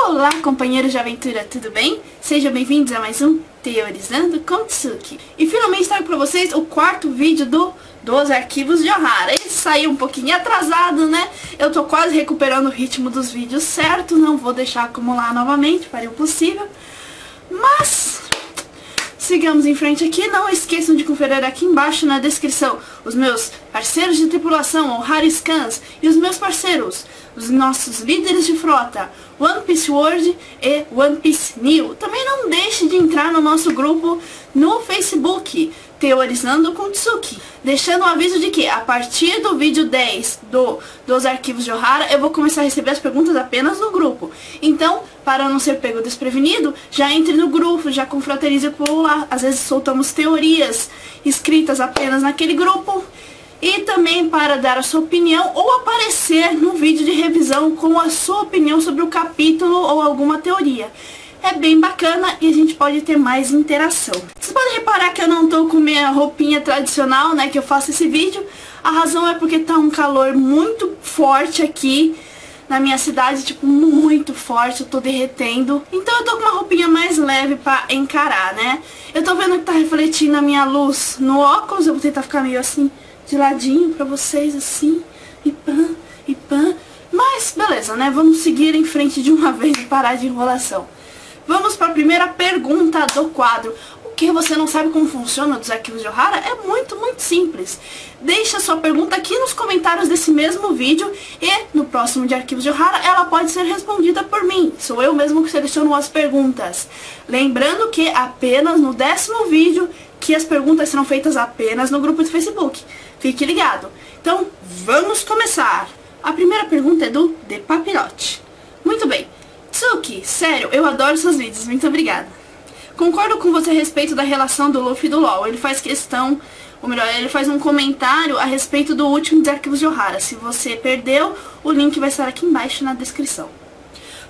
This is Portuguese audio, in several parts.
Olá, companheiros de aventura, tudo bem? Sejam bem-vindos a mais um Teorizando com Tsuki. E finalmente trago para vocês o quarto vídeo dos arquivos de Ohara. Ele saiu um pouquinho atrasado, né? Eu tô quase recuperando o ritmo dos vídeos certo, não vou deixar acumular novamente, farei o possível. Mas sigamos em frente aqui, não esqueçam de conferir aqui embaixo na descrição os meus parceiros de tripulação, Ohara Scans, e os meus parceiros, os nossos líderes de frota, One Piece World e One Piece New. Também não deixe de entrar no nosso grupo no Facebook, Teorizando com Tsuki. Deixando um aviso de que a partir do vídeo 10 dos arquivos de Ohara, eu vou começar a receber as perguntas apenas no grupo. Então, para não ser pego desprevenido, já entre no grupo, já confraternize por lá. Às vezes soltamos teorias escritas apenas naquele grupo. E também para dar a sua opinião ou aparecer no vídeo de revisão com a sua opinião sobre o capítulo ou alguma teoria. É bem bacana e a gente pode ter mais interação. Vocês podem reparar que eu não tô com minha roupinha tradicional, né, que eu faço esse vídeo. A razão é porque tá um calor muito forte aqui na minha cidade, tipo, muito forte, eu tô derretendo. Então eu tô com uma roupinha mais leve pra encarar, né. Eu tô vendo que tá refletindo a minha luz no óculos, eu vou tentar ficar meio assim de ladinho pra vocês, assim, e pã. Mas, beleza, né? Vamos seguir em frente de uma vez e parar de enrolação. Vamos para a primeira pergunta do quadro. O que você não sabe como funciona dos arquivos de Ohara? É muito simples. Deixa sua pergunta aqui nos comentários desse mesmo vídeo e no próximo de arquivos de Ohara ela pode ser respondida por mim. Sou eu mesmo que seleciono as perguntas. Lembrando que apenas no 10º vídeo que as perguntas serão feitas apenas no grupo do Facebook. Fique ligado. Então, vamos começar. A primeira pergunta é do The Papirote. Muito bem. Tsuki, sério, eu adoro seus vídeos. Muito obrigada. Concordo com você a respeito da relação do Luffy e do LOL. Ele faz questão, ou melhor, ele faz um comentário a respeito do último dos arquivos de Ohara. Se você perdeu, o link vai estar aqui embaixo na descrição.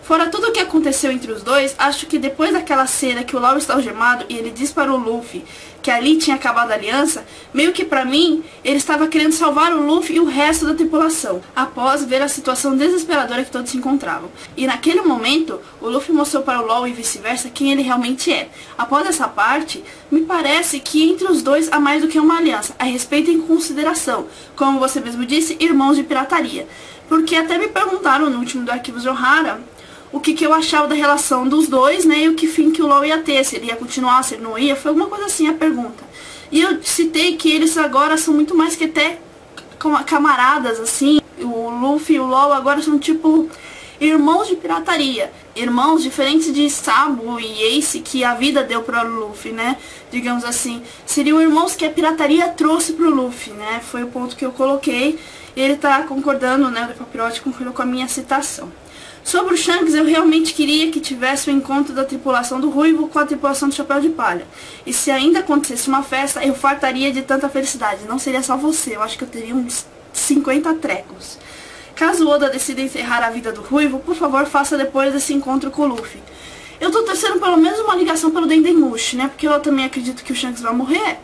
Fora tudo o que aconteceu entre os dois, acho que depois daquela cena que o Law está algemado e ele diz para o Luffy que ali tinha acabado a aliança, meio que pra mim, ele estava querendo salvar o Luffy e o resto da tripulação, após ver a situação desesperadora que todos se encontravam. E naquele momento, o Luffy mostrou para o Law e vice-versa quem ele realmente é. Após essa parte, me parece que entre os dois há mais do que uma aliança, a respeito e em consideração, como você mesmo disse, irmãos de pirataria. Porque até me perguntaram no último do Arquivos de Ohara o que eu achava da relação dos dois, né, e o que fim que o LOL ia ter, se ele ia continuar, se ele não ia, foi alguma coisa assim a pergunta. E eu citei que eles agora são muito mais que até camaradas, assim, o Luffy e o LOL agora são tipo irmãos de pirataria, irmãos diferentes de Sabo e Ace que a vida deu para o Luffy, né, digamos assim, seriam irmãos que a pirataria trouxe pro Luffy, né, foi o ponto que eu coloquei, e ele tá concordando, né, o Papirote concordou com a minha citação. Sobre o Shanks, eu realmente queria que tivesse o encontro da tripulação do Ruivo com a tripulação do Chapéu de Palha. E se ainda acontecesse uma festa, eu fartaria de tanta felicidade. Não seria só você, eu acho que eu teria uns 50 trecos. Caso Oda decida encerrar a vida do Ruivo, por favor, faça depois desse encontro com o Luffy. Eu tô torcendo pelo menos uma ligação pelo Dendemushi, né? Porque eu também acredito que o Shanks vai morrer.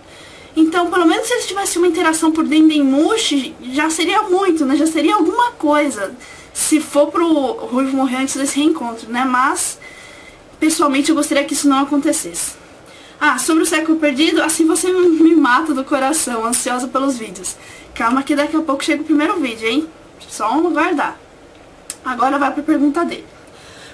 Então, pelo menos se eles tivessem uma interação por Dendemushi, já seria muito, né? Já seria alguma coisa. Se for pro Ruivo morrer antes desse reencontro, né? Mas, pessoalmente, eu gostaria que isso não acontecesse. Ah, sobre o século perdido, assim você me mata do coração, ansiosa pelos vídeos. Calma que daqui a pouco chega o primeiro vídeo, hein? Só aguardar. Agora vai pra pergunta dele.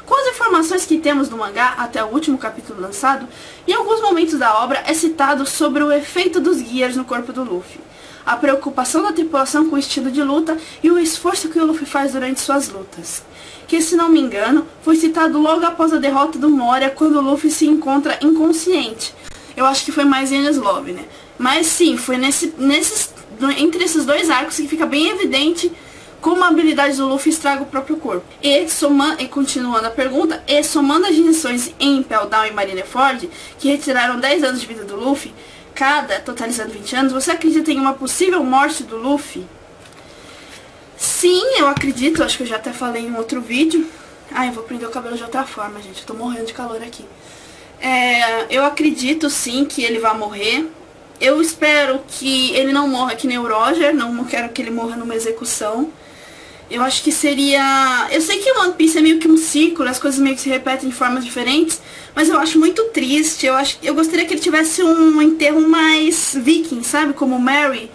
Com as informações que temos do mangá até o último capítulo lançado, em alguns momentos da obra é citado sobre o efeito dos Gears no corpo do Luffy. A preocupação da tripulação com o estilo de luta e o esforço que o Luffy faz durante suas lutas. Que, se não me engano, foi citado logo após a derrota do Moria, quando o Luffy se encontra inconsciente. Eu acho que foi mais em Enies Lobby, né? Mas sim, foi entre esses dois arcos que fica bem evidente como a habilidade do Luffy estraga o próprio corpo. E continuando a pergunta, e somando as injeções em Impel Down e Marineford, que retiraram 10 anos de vida do Luffy, cada, totalizando 20 anos, você acredita em uma possível morte do Luffy? Sim, eu acredito, acho que eu já até falei em um outro vídeo. Ah, eu vou prender o cabelo de outra forma, gente, eu tô morrendo de calor aqui. Eu acredito sim que ele vai morrer. Eu espero que ele não morra que nem o Roger, não quero que ele morra numa execução. Eu acho que seria... Eu sei que One Piece é meio que um ciclo, as coisas meio que se repetem de formas diferentes, mas eu acho muito triste. Eu gostaria que ele tivesse um enterro mais viking, sabe? Como Mary.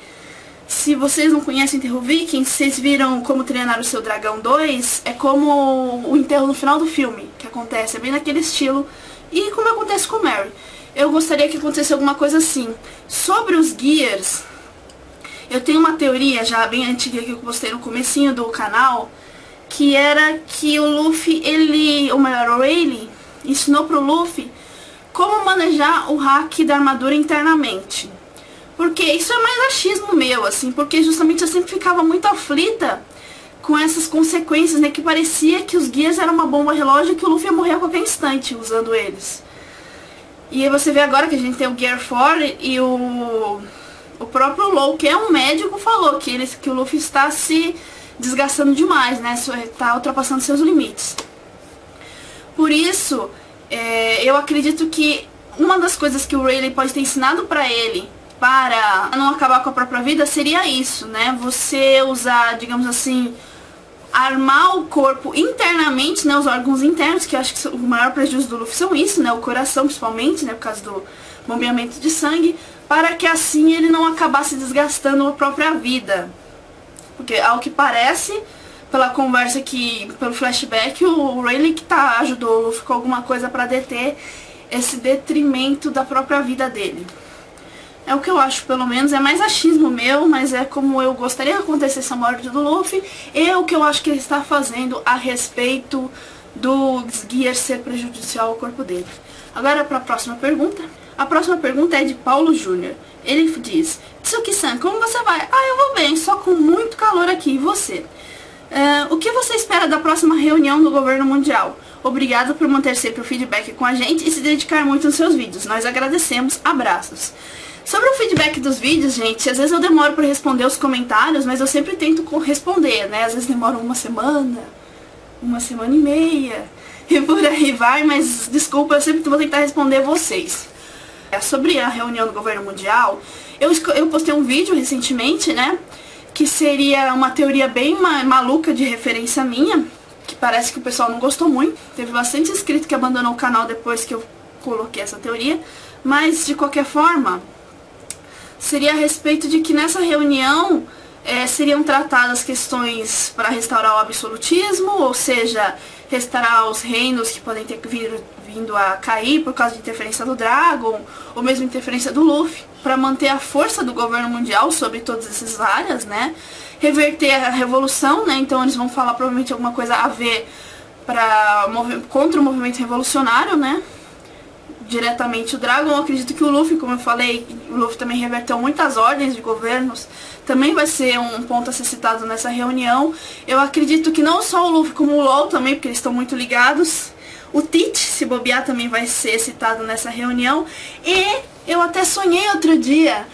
Se vocês não conhecem o enterro viking, vocês viram Como Treinar o Seu Dragão 2, é como o enterro no final do filme que acontece, é bem naquele estilo. E como acontece com Mary. Eu gostaria que acontecesse alguma coisa assim. Sobre os Gears... Eu tenho uma teoria já bem antiga que eu postei no comecinho do canal, que era que o Luffy, ou melhor, o Rayleigh, ensinou pro Luffy como manejar o hack da armadura internamente. Porque isso é mais achismo meu, assim, porque justamente eu sempre ficava muito aflita com essas consequências, né, que parecia que os Gears eram uma bomba relógio e que o Luffy ia morrer a qualquer instante usando eles. E aí você vê agora que a gente tem o Gear 4 e o próprio Law, que é um médico, falou que o Luffy está se desgastando demais, né? Está ultrapassando seus limites. Por isso, eu acredito que uma das coisas que o Rayleigh pode ter ensinado pra ele, para não acabar com a própria vida, seria isso, né? Você usar, digamos assim, armar o corpo internamente, né? Os órgãos internos, que eu acho que o maior prejuízo do Luffy são isso, né? O coração, principalmente, né? Por causa do bombeamento de sangue, para que assim ele não acabasse desgastando a própria vida. Porque, ao que parece, pela conversa pelo flashback, o Rayleigh que ajudou o Luffy com alguma coisa para deter esse detrimento da própria vida dele. É o que eu acho, pelo menos, é mais achismo meu, mas é como eu gostaria que acontecesse a morte do Luffy, e o que eu acho que ele está fazendo a respeito do Gear ser prejudicial ao corpo dele. Agora para a próxima pergunta. A próxima pergunta é de Paulo Júnior. Ele diz: Tsuki-san, como você vai? Eu vou bem, só com muito calor aqui. E você? O que você espera da próxima reunião do governo mundial? Obrigado por manter sempre o feedback com a gente e se dedicar muito nos seus vídeos. Nós agradecemos. Abraços. Sobre o feedback dos vídeos, gente, às vezes eu demoro para responder os comentários, mas eu sempre tento responder, né? Às vezes demora uma semana e meia, e por aí vai, mas desculpa, eu sempre vou tentar responder vocês. Sobre a reunião do governo mundial, eu postei um vídeo recentemente, né, que seria uma teoria bem maluca de referência minha, que parece que o pessoal não gostou muito. Teve bastante inscrito que abandonou o canal depois que eu coloquei essa teoria, mas de qualquer forma, seria a respeito de que nessa reunião seriam tratadas questões para restaurar o absolutismo, ou seja, restaurar os reinos que podem ter vindo a cair por causa de interferência do Dragon, ou mesmo interferência do Luffy, para manter a força do governo mundial sobre todas essas áreas, né? Reverter a revolução, né? Então eles vão falar provavelmente alguma coisa a ver contra o movimento revolucionário, né? Diretamente o Dragon. Eu acredito que o Luffy, como eu falei, o Luffy também reverteu muitas ordens de governos, também vai ser um ponto a ser citado nessa reunião. Eu acredito que não só o Luffy, como o Law também, porque eles estão muito ligados. O Tite, se bobear, também vai ser citado nessa reunião. E eu até sonhei outro dia,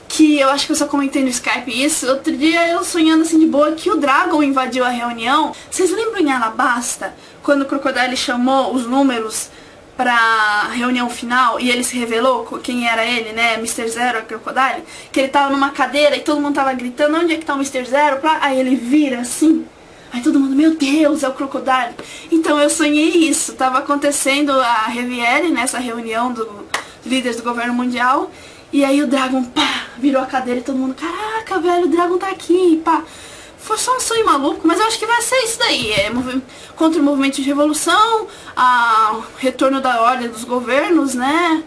que eu acho que eu só comentei no Skype isso, outro dia eu sonhando assim de boa, que o Dragon invadiu a reunião. Vocês lembram em Alabasta, quando o Crocodile chamou os números pra reunião final e ele se revelou quem era ele, né, Mr. Zero, Crocodile, que ele tava numa cadeira e todo mundo tava gritando: onde é que tá o Mr. Zero? Aí ele vira assim, aí todo mundo: meu Deus, é o Crocodile. Então eu sonhei isso, tava acontecendo a Reviere, nessa reunião dos líderes do governo mundial, e aí o Dragon, pá, virou a cadeira e todo mundo: caraca, velho, o Dragon tá aqui, pá. Foi só um sonho maluco, mas eu acho que vai ser isso daí. Contra o movimento de revolução, o retorno da ordem dos governos, né?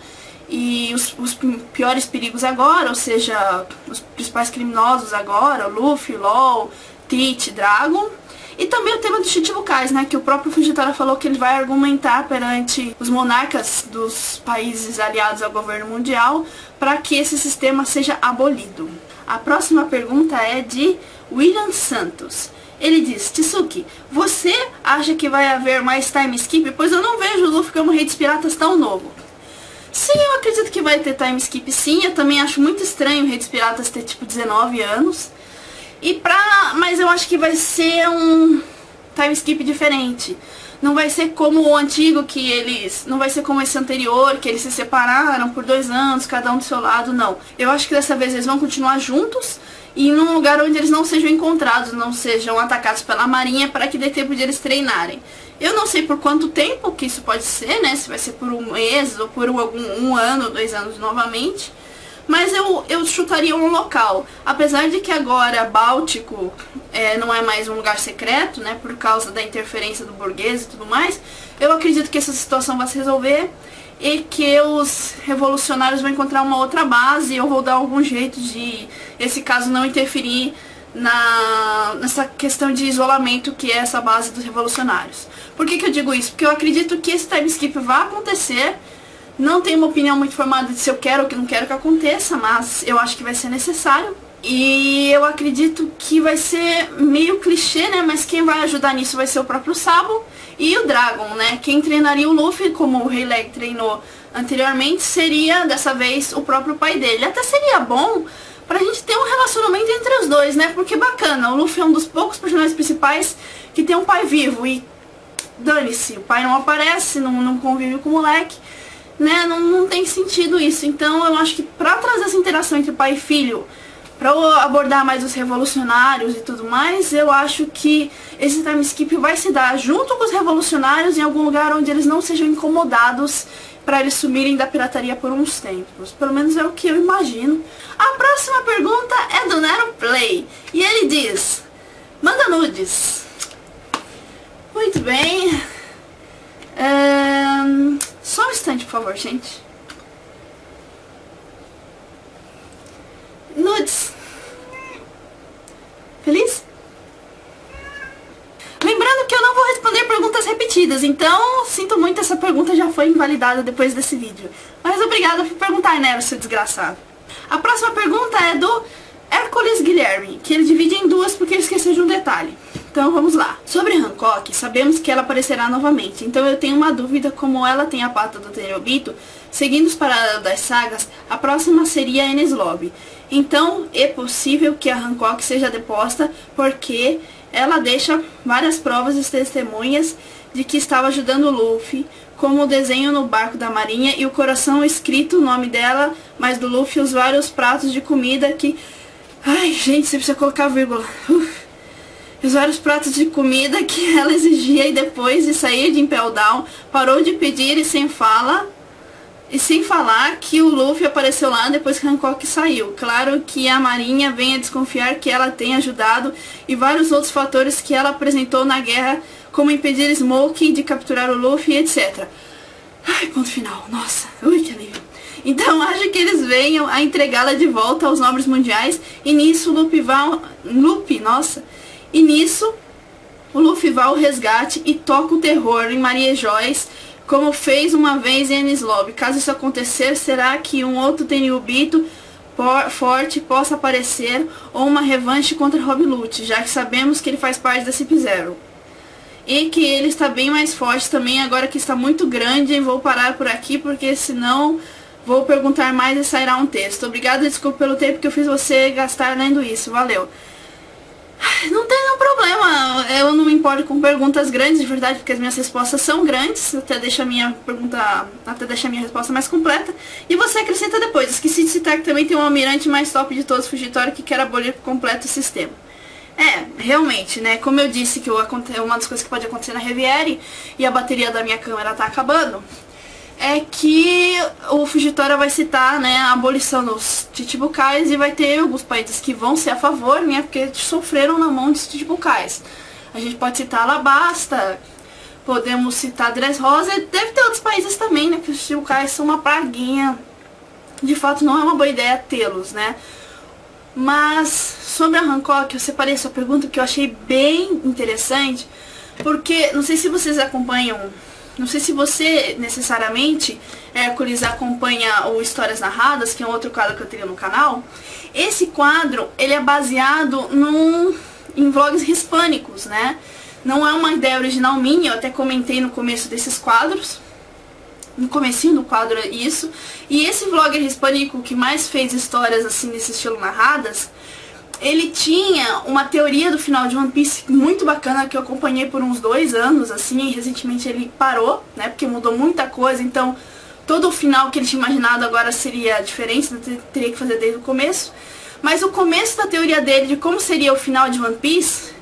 E os piores perigos agora, ou seja, os principais criminosos agora, o Luffy, Law, Tite, Dragon. E também o tema dos Chichibukais, né? Que o próprio Fujitora falou que ele vai argumentar perante os monarcas dos países aliados ao governo mundial para que esse sistema seja abolido. A próxima pergunta é de William Santos. Ele diz: Tsuki, você acha que vai haver mais time skip? Pois eu não vejo o Luffy como Rei dos Piratas tão novo. Sim, eu acredito que vai ter time skip sim. Eu também acho muito estranho o Rei dos Piratas ter tipo 19 anos. Mas eu acho que vai ser um time skip diferente. Não vai ser como o antigo, que eles... Não vai ser como esse anterior, que eles se separaram por 2 anos, cada um do seu lado, não. Eu acho que dessa vez eles vão continuar juntos e num lugar onde eles não sejam encontrados, não sejam atacados pela marinha, para que dê tempo de eles treinarem. Eu não sei por quanto tempo que isso pode ser, né? Se vai ser por 1 mês ou por um ano, 2 anos novamente. Mas eu chutaria um local. Apesar de que agora Báltico não é mais um lugar secreto, né? Por causa da interferência do burguês e tudo mais. Eu acredito que essa situação vai se resolver e que os revolucionários vão encontrar uma outra base. E eu vou dar algum jeito de, esse caso, não interferir nessa questão de isolamento que é essa base dos revolucionários. Por que eu digo isso? Porque eu acredito que esse time skip vai acontecer. Não tenho uma opinião muito formada de se eu quero ou que não quero que aconteça, mas eu acho que vai ser necessário. E eu acredito que vai ser meio clichê, né? Mas quem vai ajudar nisso vai ser o próprio Sabo e o Dragon, né? Quem treinaria o Luffy, como o Rei Leg treinou anteriormente, seria, dessa vez, o próprio pai dele. Até seria bom pra gente ter um relacionamento entre os dois, né? Porque bacana, o Luffy é um dos poucos personagens principais que tem um pai vivo. E dane-se, o pai não aparece, não convive com o moleque. Né, não tem sentido isso. Então eu acho que pra trazer essa interação entre pai e filho, pra abordar mais os revolucionários e tudo mais, eu acho que esse time skip vai se dar junto com os revolucionários em algum lugar onde eles não sejam incomodados, pra eles sumirem da pirataria por uns tempos. Pelo menos é o que eu imagino. A próxima pergunta é do Nero Play e ele diz: manda nudes. Muito bem. Só um instante, por favor, gente. Nudes. Feliz? Lembrando que eu não vou responder perguntas repetidas, então sinto muito, essa pergunta já foi invalidada depois desse vídeo. Mas obrigada por perguntar, né, seu desgraçado. A próxima pergunta é do Hércules Guilherme, que ele divide em duas porque ele esqueceu de um detalhe. Então vamos lá. Sobre Hancock, sabemos que ela aparecerá novamente, então eu tenho uma dúvida: como ela tem a pata do Tenryubito, seguindo os paralelos das sagas, a próxima seria a Enies Lobby. Então é possível que a Hancock seja deposta, porque ela deixa várias provas e testemunhas de que estava ajudando o Luffy, como o desenho no barco da marinha e o coração escrito o nome dela, mas do Luffy os vários pratos de comida que... Ai, gente, você precisa colocar vírgula. Os vários pratos de comida que ela exigia, e depois de sair de Impel Down, parou de pedir e sem falar que o Luffy apareceu lá depois que Hancock saiu. Claro que a marinha vem a desconfiar que ela tenha ajudado, e vários outros fatores que ela apresentou na guerra, como impedir Smoke de capturar o Luffy, etc. Ai, ponto final. Nossa, ui, que alívio. Então acho que eles venham a entregá-la de volta aos nobres mundiais, e nisso o Luffy vai ao resgate e toca o terror em Maria Joyce, como fez uma vez em Enies Lobby. Caso isso acontecer, será que um outro Tenryubito forte possa aparecer, ou uma revanche contra Rob Lute, já que sabemos que ele faz parte da CP0. E que ele está bem mais forte também, agora que está muito grande. E vou parar por aqui, porque senão vou perguntar mais e sairá um texto. Obrigada, desculpa pelo tempo que eu fiz você gastar lendo isso. Valeu. Não tem nenhum problema, eu não me importo com perguntas grandes, de verdade, porque as minhas respostas são grandes, até deixa a minha resposta mais completa. E você acrescenta depois. Esqueci de citar que também tem um almirante mais top de todos, Fugitório, que quer abolir por completo o sistema. Realmente, né, como eu disse que uma das coisas que pode acontecer na Riviere, e a bateria da minha câmera tá acabando, é que o Fugitória vai citar, né, a abolição dos Chichibukais, e vai ter alguns países que vão ser a favor, né, porque sofreram na mão dos Chichibukais. A gente pode citar Alabasta, podemos citar Dressrosa, e deve ter outros países também, né, porque os Chichibukais são uma praguinha. De fato não é uma boa ideia tê-los, né. Mas sobre a Hancock, eu separei essa pergunta que eu achei bem interessante, porque não sei se vocês acompanham... Não sei se você, necessariamente, Hércules, acompanha o Histórias Narradas, que é um outro quadro que eu tenho no canal. Esse quadro, ele é baseado em vlogs hispânicos, né? Não é uma ideia original minha, eu até comentei no começo desses quadros. No comecinho do quadro, isso. E esse vlogger hispânico que mais fez histórias assim, desse estilo narradas, ele tinha uma teoria do final de One Piece muito bacana, que eu acompanhei por uns 2 anos, assim, e recentemente ele parou, né, porque mudou muita coisa, então todo o final que ele tinha imaginado agora seria diferente, teria que fazer desde o começo. Mas o começo da teoria dele de como seria o final de One Piece,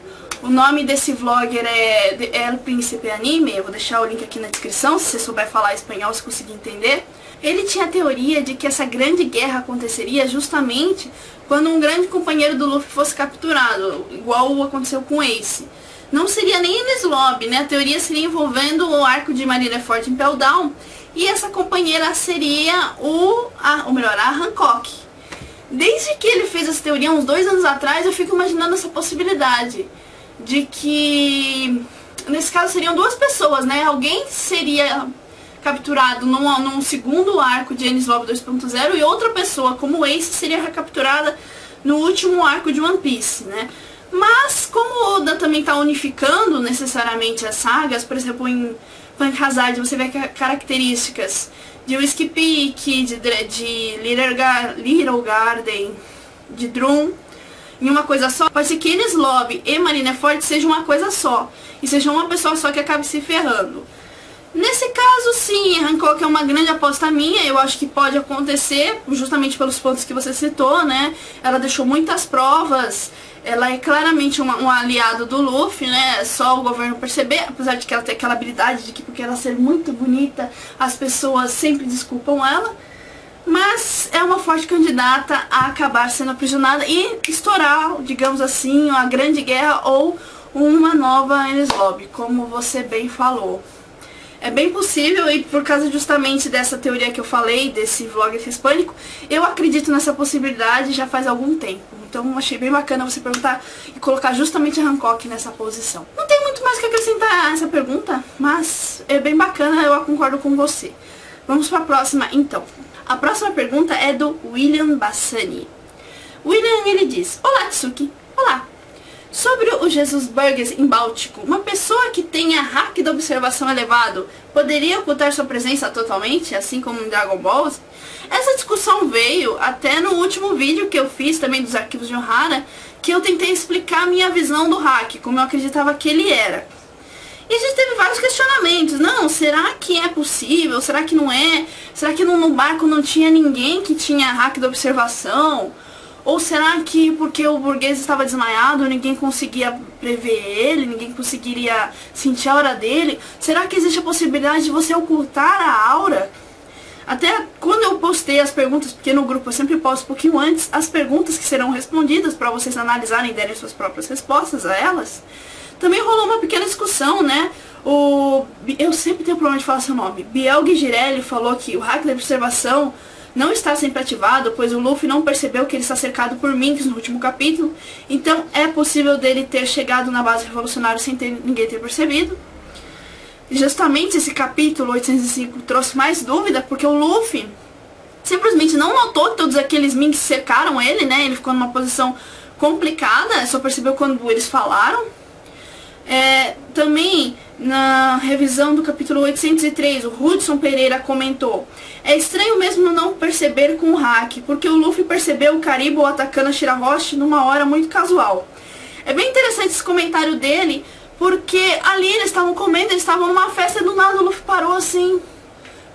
o nome desse vlogger é El Príncipe Anime, eu vou deixar o link aqui na descrição, se você souber falar espanhol, se conseguir entender. Ele tinha a teoria de que essa grande guerra aconteceria justamente quando um grande companheiro do Luffy fosse capturado, igual aconteceu com Ace. Não seria nem Enies Lobby, né? A teoria seria envolvendo o arco de Marineford em Pell Down, e essa companheira seria a Hancock. Desde que ele fez essa teoria, uns 2 anos atrás, eu fico imaginando essa possibilidade de que, nesse caso, seriam 2 pessoas, né? Alguém seria capturado num segundo arco de Enies Lobby 2.0 e outra pessoa, como o Ace, seria recapturada no último arco de One Piece, né? Mas, como o Oda também está unificando necessariamente as sagas, por exemplo, em Punk Hazard você vê características de Whiskey Peak, de Little Garden, de Drum, em uma coisa só. Pode ser que Enies Lobby e Marineford sejam uma coisa só, e seja uma pessoa só que acabe se ferrando. Nesse caso, sim, Hancock é uma grande aposta minha, eu acho que pode acontecer, justamente pelos pontos que você citou, né? Ela deixou muitas provas, ela é claramente um aliado do Luffy, né? Só o governo perceber, apesar de que ela tem aquela habilidade de que, porque ela ser muito bonita, as pessoas sempre desculpam ela. Mas é uma forte candidata a acabar sendo aprisionada e estourar, digamos assim, uma grande guerra ou uma nova Enies Lobby, como você bem falou. É bem possível, e por causa justamente dessa teoria que eu falei, desse vlog hispânico, eu acredito nessa possibilidade já faz algum tempo. Então achei bem bacana você perguntar e colocar justamente a Hancock nessa posição. Não tem muito mais que acrescentar a essa pergunta, mas é bem bacana, eu concordo com você. Vamos para a próxima, então. A próxima pergunta é do William Bassani. William, ele diz: Olá, Tsuki. Olá. Sobre o Jesus Burgers em Báltico, uma pessoa que tenha hack da observação elevado poderia ocultar sua presença totalmente, assim como em Dragon Ball? Essa discussão veio até no último vídeo que eu fiz também dos arquivos de Ohara, que eu tentei explicar a minha visão do hack, como eu acreditava que ele era. E a gente teve vários questionamentos. Não, será que é possível? Será que não é? Será que no barco não tinha ninguém que tinha hack da observação? Ou será que porque o burguês estava desmaiado, ninguém conseguia prever ele, ninguém conseguiria sentir a aura dele? Será que existe a possibilidade de você ocultar a aura? Até quando eu postei as perguntas, porque no grupo eu sempre posto um pouquinho antes, as perguntas que serão respondidas para vocês analisarem e derem suas próprias respostas a elas, também rolou uma pequena discussão, né? Eu sempre tenho problema de falar seu nome. Biel Girelli falou que o hack da observação não está sempre ativado, pois o Luffy não percebeu que ele está cercado por minks no último capítulo, então é possível dele ter chegado na base revolucionária sem ninguém ter percebido. E justamente esse capítulo 805 trouxe mais dúvida, porque o Luffy simplesmente não notou que todos aqueles minks cercaram ele, né? Ele ficou numa posição complicada, só percebeu quando eles falaram. Também na revisão do capítulo 803, o Hudson Pereira comentou: é estranho mesmo não perceber com o hack, porque o Luffy percebeu o Karibo atacando a Shirahoshi numa hora muito casual. É bem interessante esse comentário dele, porque ali eles estavam comendo, eles estavam numa festa e do nada o Luffy parou assim,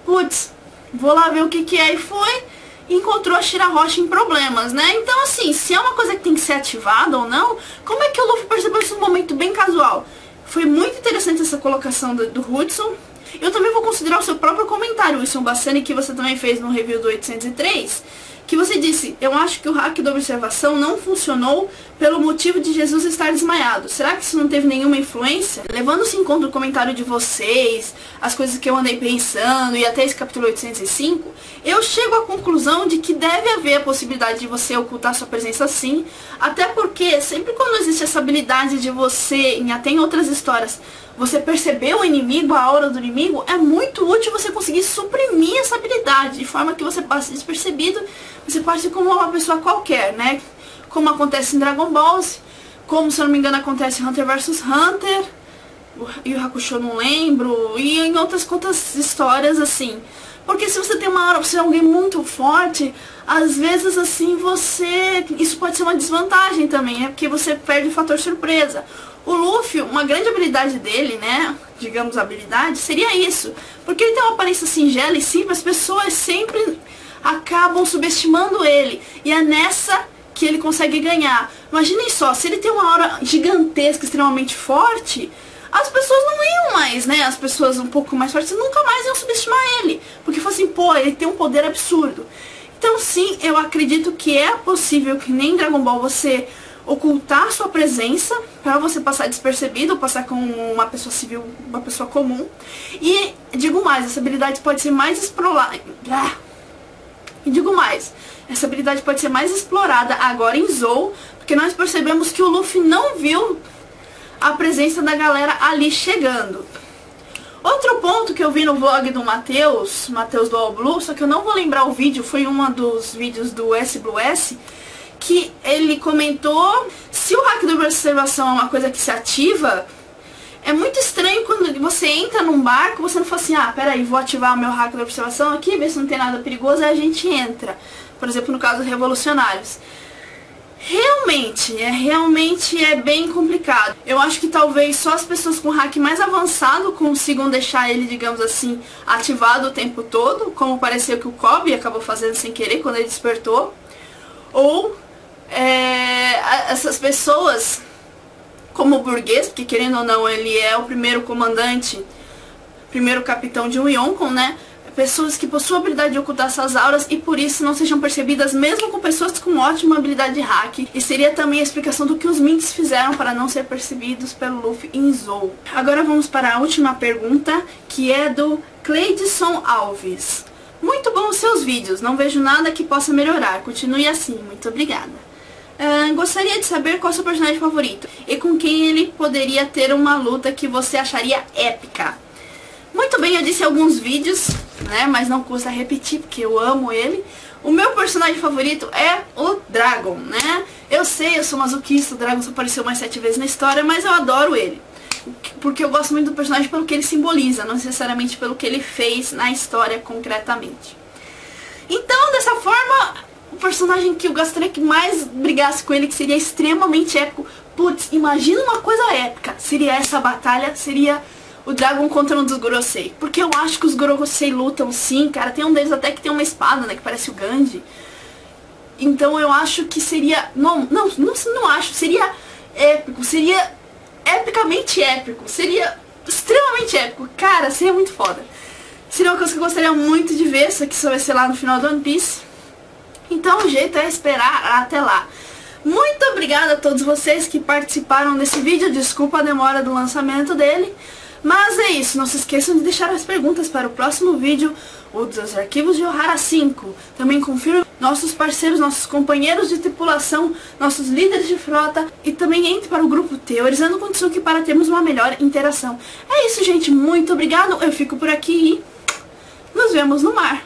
putz, vou lá ver o que é, e foi e encontrou a Shirahoshi em problemas, né? Então assim, se é uma coisa que tem que ser ativada ou não, como é que o Luffy percebeu isso num momento bem casual? Foi muito interessante essa colocação do Hudson. Eu também vou considerar o seu próprio comentário, Wilson Bassani, que você também fez no review do 803, que você disse: eu acho que o hack da observação não funcionou pelo motivo de Jesus estar desmaiado. Será que isso não teve nenhuma influência? Levando-se em conta o comentário de vocês, as coisas que eu andei pensando e até esse capítulo 805, eu chego à conclusão de que deve haver a possibilidade de você ocultar sua presença sim, até porque sempre quando existe essa habilidade de você, até em outras histórias, você perceber o inimigo, a aura do inimigo, é muito útil você conseguir suprimir essa habilidade, de forma que você passe despercebido, você passe como uma pessoa qualquer, né? Como acontece em Dragon Ball, como, se eu não me engano, acontece em Hunter vs Hunter, Yu Yu Hakusho não lembro, e em outras quantas histórias assim. Porque se você tem uma aura, você é alguém muito forte, às vezes assim isso pode ser uma desvantagem também, é porque você perde o fator surpresa. O Luffy, uma grande habilidade dele, né, digamos habilidade, seria isso. Porque ele tem uma aparência singela e simples, as pessoas sempre acabam subestimando ele. E é nessa que ele consegue ganhar. Imaginem só, se ele tem uma aura gigantesca, extremamente forte, as pessoas não iam mais, né? As pessoas um pouco mais fortes nunca mais iam subestimar ele. Porque fosse assim, pô, ele tem um poder absurdo. Então sim, eu acredito que é possível que nem em Dragon Ball você ocultar sua presença para você passar despercebido, passar como uma pessoa civil, uma pessoa comum. E digo mais, essa habilidade pode ser mais explorada. E digo mais, essa habilidade pode ser mais explorada agora em Zou, porque nós percebemos que o Luffy não viu a presença da galera ali chegando. Outro ponto que eu vi no vlog do Matheus do All Blue, só que eu não vou lembrar o vídeo, foi um dos vídeos do S-Blue-S, que ele comentou, se o hack da observação é uma coisa que se ativa, é muito estranho quando você entra num barco, você não fala assim, peraí, vou ativar o meu hack da observação aqui, ver se não tem nada perigoso, aí a gente entra. Por exemplo, no caso dos revolucionários. Realmente é bem complicado. Eu acho que talvez só as pessoas com hack mais avançado consigam deixar ele, digamos assim, ativado o tempo todo, como pareceu que o Kobe acabou fazendo sem querer quando ele despertou. Ou essas pessoas, como o burguês, porque querendo ou não ele é o primeiro comandante, primeiro capitão de um Yonko, né? Pessoas que possuem a habilidade de ocultar essas auras e por isso não sejam percebidas mesmo com pessoas com ótima habilidade de hack. E seria também a explicação do que os Minks fizeram para não ser percebidos pelo Luffy em Zou. Agora vamos para a última pergunta, que é do Cleidson Alves. Muito bom os seus vídeos, não vejo nada que possa melhorar, continue assim, muito obrigada. Gostaria de saber qual é o seu personagem favorito e com quem ele poderia ter uma luta que você acharia épica. Muito bem, eu disse alguns vídeos, né, mas não custa repetir, porque eu amo ele. O meu personagem favorito é o Dragon, né? Eu sei, eu sou masoquista, o Dragon só apareceu mais 7 vezes na história, mas eu adoro ele. Porque eu gosto muito do personagem pelo que ele simboliza, não necessariamente pelo que ele fez na história concretamente. Então, dessa forma, o personagem que eu gostaria que mais brigasse com ele, que seria extremamente épico. Putz, imagina uma coisa épica. Seria essa batalha, seria o Dragon contra um dos Gorosei. Porque eu acho que os Gorosei lutam sim, cara. Tem um deles até que tem uma espada, né, que parece o Gandhi. Então eu acho que seria... Não acho. Seria épico. Seria epicamente épico. Seria extremamente épico. Cara, seria muito foda. Seria uma coisa que eu gostaria muito de ver. Isso aqui só vai ser lá no final do One Piece. Então o jeito é esperar até lá. Muito obrigada a todos vocês que participaram desse vídeo. Desculpa a demora do lançamento dele. Mas é isso, não se esqueçam de deixar as perguntas para o próximo vídeo, o dos arquivos de Ohara 5. Também confira nossos parceiros, nossos companheiros de tripulação, nossos líderes de frota e também entre para o grupo Teorizando com Tsuki para termos uma melhor interação. É isso, gente, muito obrigado, eu fico por aqui e nos vemos no mar.